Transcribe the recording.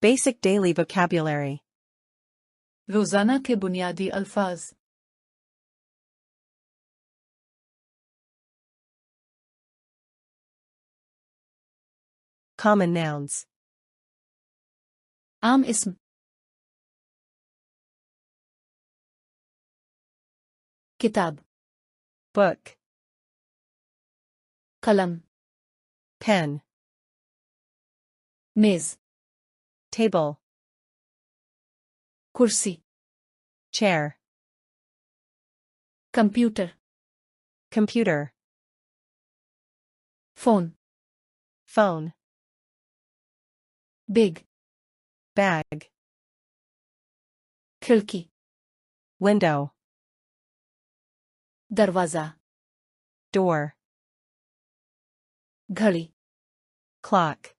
Basic daily vocabulary. रोज़ाना के बुनियादी अल्फाज। Common nouns. आम इस्म। किताब। Book. कलम। Pen. मेज़। Table. कुर्सी। Chair. Computer. Computer. Phone. Phone. Bag. Bag. खिड़की। Window. दरवाज़ा। Door. घड़ी। Clock.